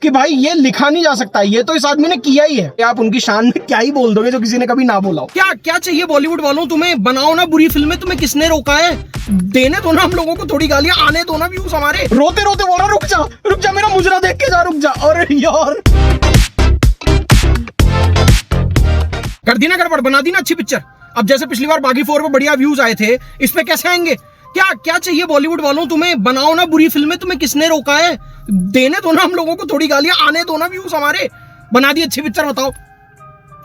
कि भाई ये लिखा नहीं जा सकता, ये तो इस आदमी ने किया ही है। आप उनकी शान में क्या ही बोल दोगे जो किसी ने कभी ना बोला हो। क्या क्या चाहिए बॉलीवुड वालों, तुम्हें बनाओ ना बुरी फिल्में, तुम्हें किसने रोका है? देने दो ना हम लोगों को थोड़ी गालियां, आने दो ना व्यूज हमारे। रोते रोते बोल रहा रुक जा मेरा मुजरा देख के जा, रुक जा। अरे यार कर दी ना गड़बड़, बना दी ना अच्छी पिक्चर। अब जैसे पिछली बार बागी 4 पे बढ़िया व्यूज आए थे, इस पे कैसे आएंगे? क्या क्या चाहिए बॉलीवुड वालों, तुम्हें बनाओ ना बुरी फिल्में, तुम्हें किसने रोका है? देने दो ना हम लोगों को थोड़ी गालियां, आने दो ना व्यूज हमारे। बना दी अच्छी पिक्चर, बताओ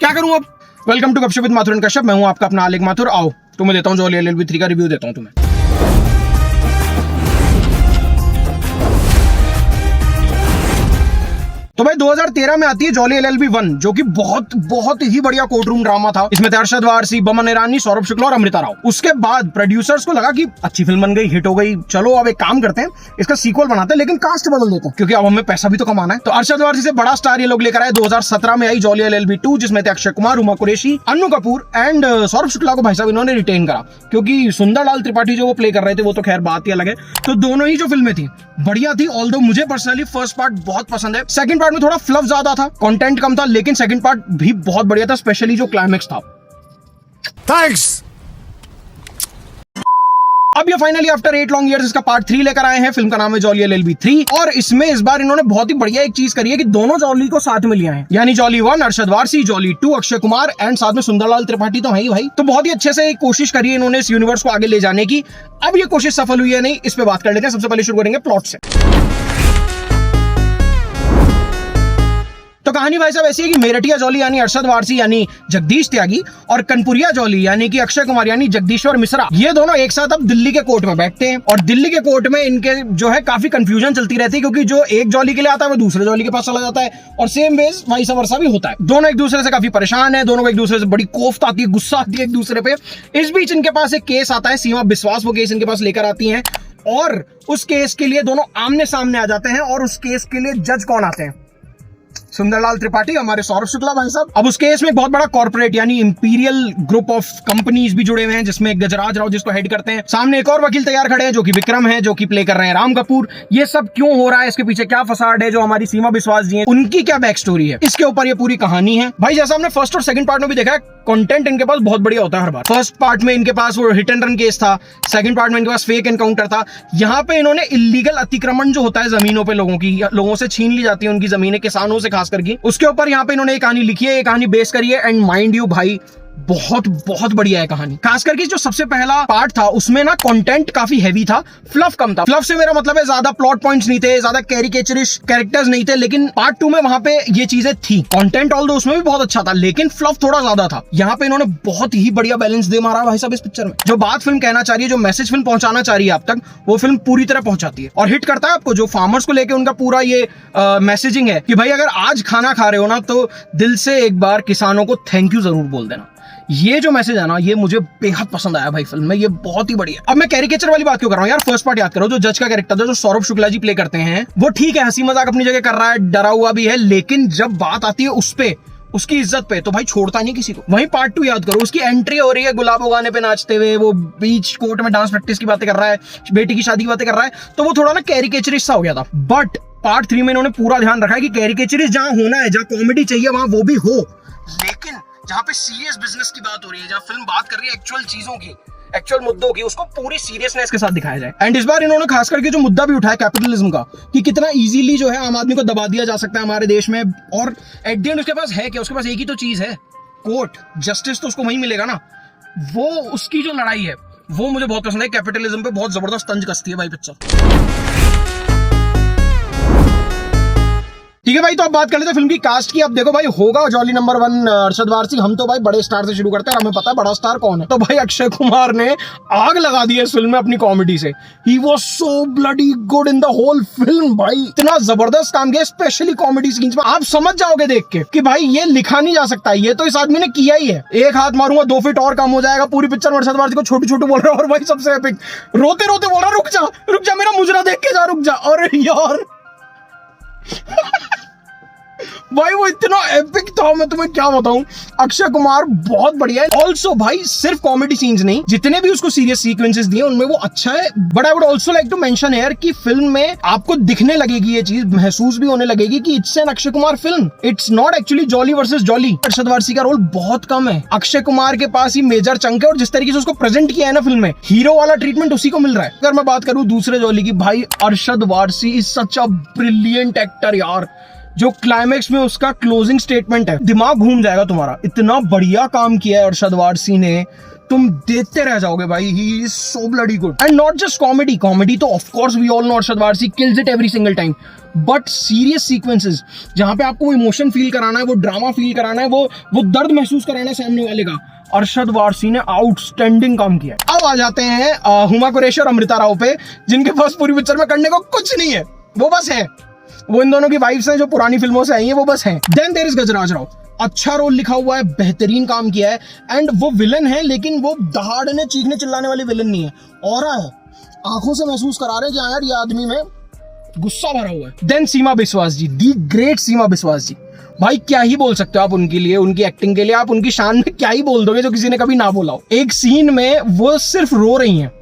क्या करूं अब। वेलकम टू गपशप विद माथुर एंड कश्यप, मैं हूं आपका अपना आलेख माथुर। आओ तुम्हें देता हूं जॉली LLB 3 का रिव्यू देता हूं तुम्हें। तो भाई 2013 में आती है जॉली LLB 1, जो कि बहुत ही बढ़िया कोर्ट रूम ड्रामा था। इसमें थे अरशद वारसी, बमन ईरानी, सौरभ शुक्ला और अमृता राव। उसके बाद प्रोड्यूसर्स को लगा कि अच्छी फिल्म बन गई, हिट हो गई, चलो अब एक काम करते हैं, इसका सीक्वल बनाते हैं, लेकिन कास्ट बदल देते हैं क्योंकि अब हमें पैसा भी तो कमाना है। तो अरशद वारसी से बड़ा स्टार ये लोग लेकर आए। 2017 में आई जॉली LLB 2, जिसमें थे अक्षय कुमार, उमा कुरैशी, अन्नू कपूर एंड सौरभ शुक्ला को भाई साहब इन्होंने रिटेन करा क्योंकि सुंदरलाल त्रिपाठी जो वो प्ले कर रहे थे वो तो खैर बात ही अलग है। तो दोनों ही जो फिल्में थी बढ़िया थी, ऑल्दो मुझे पर्सनली फर्स्ट पार्ट बहुत पसंद है। सेकंड पार्ट में थोड़ा फ्लफ ज्यादा था, कंटेंट कम था, लेकिन सेकंड पार्ट भी बहुत बढ़िया था, स्पेशली जो क्लाइमेक्स था। थैंक्स। अब ये फाइनली आफ्टर 8 लॉन्ग इयर्स इसका पार्ट 3 लेकर आए हैं। फिल्म का नाम है जॉली LLB 3 और इसमें इस बार इन्होंने बहुत ही बढ़िया एक चीज करी है कि दोनों जॉली को साथ में लिया है, यानी jolly 1 Arshad Warsi, jolly 2 Akshay Kumar and साथ में सुंदरलाल त्रिपाठी तो है ही भाई। तो बहुत ही अच्छे से एक कोशिश करी है इन्होंने इस यूनिवर्स को आगे ले जाने की। अब ये कोशिश सफल हुई है नहीं, इस पे बात कर लेते हैं। सबसे पहले शुरू करेंगे प्लॉट से। तो कहानी भाई साहब ऐसी है कि मेरठिया जॉली यानी अरशद वारसी यानी जगदीश त्यागी और कनपुरिया जॉली यानी कि अक्षय कुमार यानी जगदीश्वर मिश्रा, ये दोनों एक साथ अब दिल्ली के कोर्ट में बैठते हैं। और दिल्ली के कोर्ट में इनके जो है काफी कंफ्यूजन चलती रहती है क्योंकि जो एक जॉली के लिए आता है वो दूसरे जॉली के पास चला जाता है और सेम वेज वाइस वर्सा भी होता है। दोनों एक दूसरे से काफी परेशान है, दोनों को एक दूसरे से बड़ी कोफ्त आती है, गुस्सा आती है एक दूसरे पे। इस बीच इनके पास एक केस आता है, सीमा बिस्वास वो केस इनके पास लेकर आती है और उस केस के लिए दोनों आमने सामने आ जाते हैं। और उस केस के लिए जज कौन आते हैं? सुंदरलाल त्रिपाठी, हमारे सौरभ शुक्ला भाई साहब। अब उस केस में एक बहुत बड़ा कॉर्पोरेट यानी इंपीरियल ग्रुप ऑफ कंपनीज भी जुड़े हुए हैं, जिसमें गजराज राव जिसको हेड करते हैं। सामने एक और वकील तैयार खड़े हैं जो कि विक्रम है, जो कि प्ले कर रहे हैं राम कपूर। ये सब क्यों हो रहा है, इसके पीछे क्या फसाड है, जो हमारी सीमा बिस्वास जी है उनकी क्या बैक स्टोरी है, इसके ऊपर ये पूरी कहानी है भाई। जैसा हमने फर्स्ट और सेकंड पार्ट में भी देखा है, कंटेंट इनके पास बहुत बढ़िया होता है हर बार। फर्स्ट पार्ट में इनके पास वो हिट एंड रन केस था, सेकंड पार्ट में इनके पास फेक एनकाउंटर था। यहाँ पे इन्होंने इलीगल अतिक्रमण जो होता है जमीनों पे लोगों की, लोगों से छीन ली जाती है उनकी जमीनें, किसानों से खास करके, उसके ऊपर यहाँ पे इन्होंने एक कहानी लिखी है, एक कहानी बेस करी है। एंड माइंड यू भाई बहुत बढ़िया है कहानी। खास करके जो सबसे पहला पार्ट था उसमें ना कंटेंट काफी हैवी था, फ्लफ कम था। फ्लफ से मेरा मतलब है ज्यादा प्लॉट पॉइंट्स नहीं थे, ज्यादा कैरिकेचरिश कैरेक्टर्स नहीं थे, लेकिन पार्ट 2 में वहां पे ये चीजें थी। कंटेंट ऑल्दो उसमें भी बहुत अच्छा था, लेकिन फ्लफ थोड़ा ज्यादा था। यहाँ पे इन्होंने बहुत ही बढ़िया बैलेंस दे मारा भाई साहब इस पिक्चर में। जो बात फिल्म कहना चाह रही है, जो मैसेज फिल्म पहुंचाना चाह रही है आप तक, वो फिल्म पूरी तरह पहुंचाती है और हिट करता है आपको। जो फार्मर्स को लेकर उनका पूरा ये मैसेजिंग है कि भाई अगर आज खाना खा रहे हो ना तो दिल से एक बार किसानों को थैंक यू जरूर बोल देना। ये जो मैसेज है ना, ये मुझे बेहद पसंद आया भाई फिल्म में, ये बहुत ही बढ़िया। अब मैं कैरिकेचर वाली बात क्यों कर रहा हूँ यार, फर्स्ट पार्ट याद करो। जो जज का कैरेक्टर था, जो सौरभ शुक्ला जी प्ले करते हैं, वो ठीक है, हंसी मजाक अपनी जगह कर रहा है, डरा हुआ भी है, लेकिन जब बात आती है उस पे, उसकी इज्जत पे, तो भाई छोड़ता नहीं किसी को। वहीं पार्ट 2 याद करो, उसकी एंट्री हो रही है गुलाबो गाने पे नाचते हुए, वो बीच कोर्ट में डांस प्रैक्टिस की बातें कर रहा है, बेटी की शादी की बातें कर रहा है, तो वो थोड़ा ना कैरिकेचरिश सा हो गया था। बट पार्ट 3 में इन्होंने पूरा ध्यान रखा है कि कैरिकेचरिश जहां होना है, जहां कॉमेडी चाहिए वहां वो भी हो, लेकिन जहां पे सीरियस बिजनेस की बात हो रही है, जहां फिल्म बात कर रही है एक्चुअल चीजों की, एक्चुअल मुद्दों की, उसको पूरी सीरियसनेस के साथ दिखाया जाए। एंड इस बार इन्होंने खास करके जो मुद्दा भी उठाया कैपिटलिज्म का, कि कितना इजीली जो है आम आदमी को दबा दिया जा सकता है हमारे देश में, और एट द एंड उसके पास है क्या, उसके पास एक ही तो चीज है, कोर्ट, जस्टिस तो उसको वहीं मिलेगा ना। वो उसकी जो लड़ाई है वो मुझे बहुत पसंद है। कैपिटलिज्म पे बहुत जबरदस्त तंज कसती है भाई पिक्चर। ठीक है भाई, तो अब बात कर लेते हैं फिल्म की कास्ट की। अब देखो भाई, होगा जॉली नंबर 1 अरशद वारसी, हम तो भाई बड़े स्टार से शुरू करते हैं और हमें पता है बड़ा स्टार कौन है। तो भाई अक्षय कुमार ने आग लगा दी है इस फिल्म में अपनी कॉमेडी से। He was so bloody good in the whole film भाई, इतना जबरदस्त काम किया, स्पेशली कॉमेडी सीन्स में। आप समझ जाओगे देख के कि भाई ये लिखा नहीं जा सकता, ये तो इस आदमी ने किया ही है। एक हाथ मारूंगा 2 फीट और कम हो जाएगा। पूरी पिक्चर में अरशद वारसी को छोटू छोटू बोल रहा है और भाई सबसे एपिक रोते रोते बोल रहा है रुक जा मेरा मुजरा देख के जा, रुक जा। अरे यार भाई वो इतना एपिक था, मैं तुम्हें क्या बताऊं। अक्षय कुमार बहुत बढ़िया है। ऑल्सो भाई सिर्फ कॉमेडी सीन्स नहीं, जितने भी उसको सीरियस सीक्वेंसेस दिए उनमें वो अच्छा है। But I would also like to mention here कि फिल्म में आपको दिखने लगेगी ये चीज, महसूस भी होने लगेगी कि it's an Akshay Kumar film, it's not actually jolly versus jolly. Arshad Warsi का रोल बहुत कम है, अक्षय कुमार के पास ही मेजर चंक है, और जिस तरीके से उसको प्रेजेंट किया है ना फिल्म में, हीरो वाला ट्रीटमेंट उसी को मिल रहा है। अगर मैं बात करूं दूसरे जॉली की, भाई Arshad Warsi is such a brilliant actor यार। जो क्लाइमेक्स में उसका क्लोजिंग स्टेटमेंट है, दिमाग घूम जाएगा तुम्हारा। इतना बढ़िया काम किया है अरशद वारसी ने, तुम देखते रह जाओगे भाई। He is so bloody good. And not just comedy, comedy तो of course we all know Arshad Warsi kills it every single time, but serious sequences जहां पे आपको वो इमोशन फील कराना है, वो ड्रामा फील कराना है, वो दर्द महसूस कराना है सामने वाले का, अरशद वारसी ने आउटस्टैंडिंग काम किया। अब आ जाते हैं हुमा कुरैशी और अमृता राव पे, जिनके पास पूरी पिक्चर में करने को कुछ नहीं है, वो बस है। वो इन दोनों की वाइफ्स हैं जो पुरानी फिल्मों से आई हैं, वो बस हैं। देन देयर इज गजराज राव, अच्छा रोल लिखा हुआ है, बेहतरीन काम किया है। एंड वो विलन है, लेकिन वो दहाड़ने चीखने चिल्लाने वाले विलन नहीं है, ऑरा है, आंखों से महसूस करा रहे हैं कि यार ये आदमी में गुस्सा भरा हुआ है। Then Seema Biswas ji, the great सीमा बिस्वास जी, भाई क्या ही बोल सकते हो आप उनके लिए, उनकी एक्टिंग के लिए। आप उनकी शान में क्या ही बोल दोगे जो किसी ने कभी ना बोला हो। एक सीन में वो सिर्फ रो रही हैं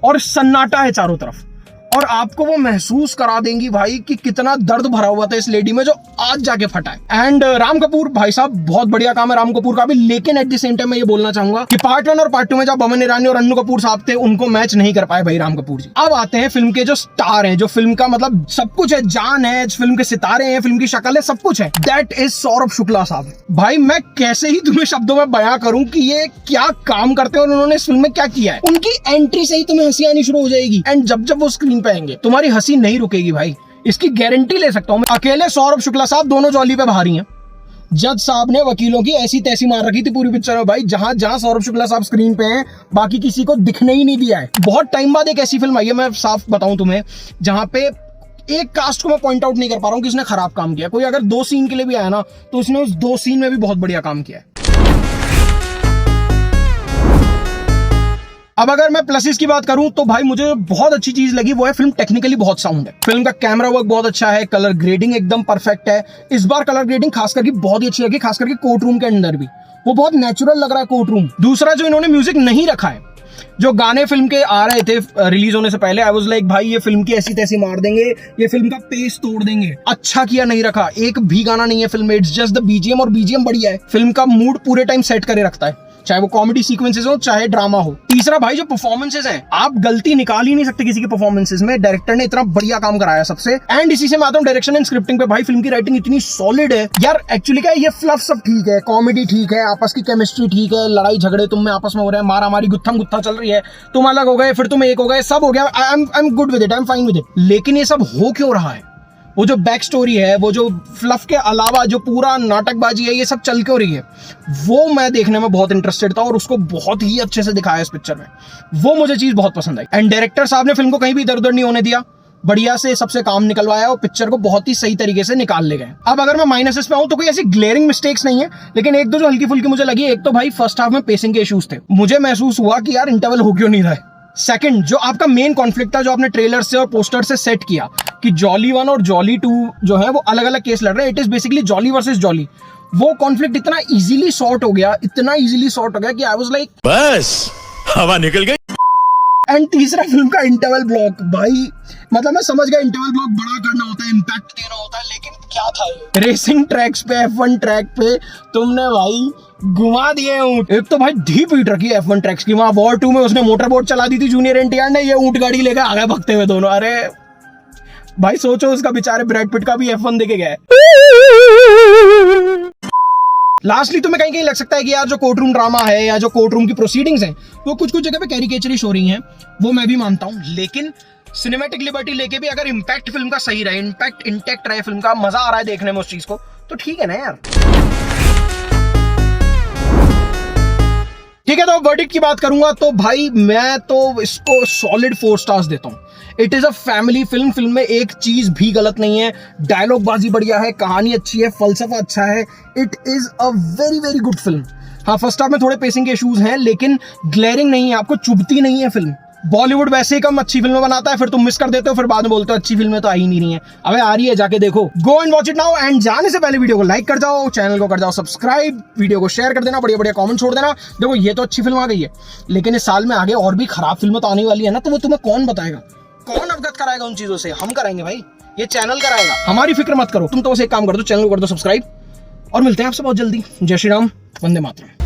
और सन्नाटा है चारों तरफ, और आपको वो महसूस करा देंगी भाई कि कितना दर्द भरा हुआ था इस लेडी में, जो आज जाके फटा है। एंड राम कपूर भाई साहब, बहुत बढ़िया काम है राम कपूर का भी। लेकिन एट द सेम टाइम मैं ये बोलना चाहूंगा कि पार्ट 1 और पार्ट 2 में जब अमन ईरानी और अन्नू कपूर साहब थे, उनको मैच नहीं कर पाए भाई राम कपूर जी। अब आते हैं फिल्म के जो स्टार हैं, जो फिल्म का मतलब सब कुछ है, जान है, फिल्म के सितारे हैं, फिल्म की शक्ल है, सब कुछ है। दैट इज सौरभ शुक्ला साहब। भाई मैं कैसे ही तुम्हें शब्दों में बयां करूं कि ये क्या काम करते हैं और उन्होंने इस फिल्म में क्या किया है। उनकी एंट्री से ही तुम्हें हंसी आनी शुरू हो जाएगी, एंड जब जब वो स्क्रीन पे आएंगे तुम्हारी हंसी नहीं रुकेगी भाई, इसकी गारंटी ले सकता हूं मैं। अकेले सौरभ शुक्ला साहब दोनों जॉली पे भारी हैं। जज साहब ने वकीलों की ऐसी तैसी मार रखी थी पूरी पिक्चर में भाई, जहां जहां सौरभ शुक्ला साहब स्क्रीन पे हैं, बाकी किसी को दिखने ही नहीं दिया है। बहुत टाइम बाद एक ऐसी फिल्म आई है, मैं साफ बताऊं तुम्हें, जहां पे एक कास्ट को मैं पॉइंट आउट नहीं कर पा रहा हूं कि उसने खराब काम किया। कोई अगर 2 सीन के लिए भी आया ना, तो उसने उस 2 सीन में भी बहुत बढ़िया काम किया है। अब अगर मैं प्लसेस की बात करूं तो भाई मुझे बहुत अच्छी चीज लगी वो है फिल्म टेक्निकली बहुत साउंड है। फिल्म का कैमरा वर्क बहुत अच्छा है, कलर ग्रेडिंग एकदम परफेक्ट है। इस बार कलर ग्रेडिंग खास करके बहुत ही अच्छी लगी, खास करके कोर्ट रूम के अंदर भी वो बहुत नेचुरल लग रहा है कोर्ट रूम। दूसरा जो इन्होंने म्यूजिक नहीं रखा है, जो गाने फिल्म के आ रहे थे रिलीज होने से पहले, आई वाज लाइक भाई ये फिल्म की ऐसी तैसी मार देंगे, ये फिल्म का पेस तोड़ देंगे। अच्छा किया नहीं रखा, एक भी गाना नहीं है फिल्म में, इट्स जस्ट द बीजीएम, और बीजीएम बढ़िया है, फिल्म का मूड पूरे टाइम सेट करे रखता है, चाहे वो कॉमेडी सीक्वेंसेस हो चाहे ड्रामा हो। तीसरा भाई जो परफॉर्मेंसेस हैं, आप गलती निकाल ही नहीं सकते किसी के परफॉर्मेंसेस में, डायरेक्टर ने इतना बढ़िया काम कराया सबसे। एंड इसी से मैं आता हूं डायरेक्शन एंड स्क्रिप्टिंग पे। भाई फिल्म की राइटिंग इतनी सॉलिड है यार। एक्चुअली क्या है, ये फ्लफ सब ठीक है, कॉमेडी ठीक है, आपस की केमिस्ट्री ठीक है, लड़ाई झगड़े तुम में आपस में हो रहे हैं, मारा मारी गुत्थम गुत्था चल रही है, तुम अलग हो गए फिर तुम एक हो गए, सब हो गया, I am good with it, I am fine with it. लेकिन ये सब हो क्यों रहा है, वो जो बैक स्टोरी है, वो जो फ्लफ के अलावा जो पूरा नाटकबाजी है, ये सब चल क्यों रही है, वो मैं देखने में बहुत इंटरेस्टेड था, और उसको बहुत ही अच्छे से दिखाया इस पिक्चर में। वो मुझे चीज बहुत पसंद आई। एंड डायरेक्टर साहब ने फिल्म को कहीं भी इधर उधर नहीं होने दिया, बढ़िया से सबसे काम निकलवाया और पिक्चर को बहुत ही सही तरीके से निकाल ले गए। अब अगर मैं माइनसेस पे आऊं तो कोई ऐसी ग्लेयरिंग मिस्टेक्स नहीं है, लेकिन एक दो जो हल्की फुल्की मुझे लगी। एक तो भाई फर्स्ट हाफ में पेसिंग के इश्यूज थे, मुझे महसूस हुआ कि यार इंटरवल हो क्यों नहीं रहा है। सेकंड, जो आपका मेन कॉन्फ्लिक्ट था, जो आपने ट्रेलर से और पोस्टर से सेट किया कि जॉली 1 और जॉली 2 जो है वो अलग अलग केस लड़ रहे हैं, it is basically jolly versus jolly, वो कॉन्फ्लिक्ट इतना इजीली सॉर्ट हो गया, इतना इजीली सॉर्ट हो गया कि आई वाज लाइक बस हवा निकल गई। एंड तीसरा फिल्म का इंटरवल ब्लॉक, भाई मतलब मैं समझ गया इंटरवल ब्लॉक बड़ा करना होता है, इंपैक्ट देना होता है, लेकिन क्या था ये रेसिंग ट्रैक्स पे, F1 ट्रैक पे तुमने भाई घुमा दिए ऊंट। एक तो भाई धी पीट रखी है F1 ट्रैक्स की, वहां वॉर 2 में उसने मोटर बोट चला दी थी जूनियर एनटीआर ने, ये ऊंट गाड़ी लेकर आगे भगते हुए दोनों। अरे भाई सोचो उसका बेचारे ब्रैड पिट का भी F1 देके गए। लास्टली तुम्हें कहीं कहीं लग सकता है कि यार जो कोर्ट रूम ड्रामा है या जो कोर्ट रूम की प्रोसीडिंग्स हैं वो कुछ कुछ जगह पे कैरिकेचरिश हो रही हैं, वो मैं भी मानता हूं, लेकिन सिनेमैटिक लिबर्टी लेके भी अगर इंपैक्ट फिल्म का सही रहे, इंपैक्ट इंटैक्ट रहे फिल्म का, मजा आ रहा है देखने में उस चीज को, तो ठीक है ना यार। ठीक है, तो वर्डिक्ट की बात करूंगा तो भाई मैं तो इसको सॉलिड 4 स्टार्स देता हूं। It is a family film, film में एक चीज भी गलत नहीं है, डायलॉग बाजी बढ़िया है, कहानी अच्छी है, फलसफा अच्छा है, it is a very very good film. हाँ, फर्स्ट हाफ में थोड़े पेसिंग के इश्यूज हैं, लेकिन ग्लेरिंग नहीं है, आपको चुभती नहीं है फिल्म, बॉलीवुड वैसे ही कम अच्छी फिल्में बनाता है, फिर तुम मिस कर देते हो, फिर बाद में बोलते हो अच्छी फिल्में तो आ ही नहीं रही हैं। अबे आ रही है, जाके देखो, go and watch it now. And जाने से पहले वीडियो को लाइक कर जाओ, चैनल को कर जाओ सब्सक्राइब, वीडियो को शेयर कर देना, बढ़िया बढ़िया कमेंट छोड़ देना। देखो ये तो अच्छी फिल्म आ गई है, लेकिन इस साल में आगे और भी खराब फिल्में तो आने वाली है ना, तो वो तुम्हें कौन बताएगा, कौन अवगत कराएगा उन चीजों से? हम कराएंगे भाई, ये चैनल कराएगा। हमारी फिक्र मत करो, तुम तो बस एक काम कर दो, चैनल को कर दो सब्सक्राइब, और मिलते हैं आपसे बहुत जल्दी। जय श्री राम, वंदे मातरम।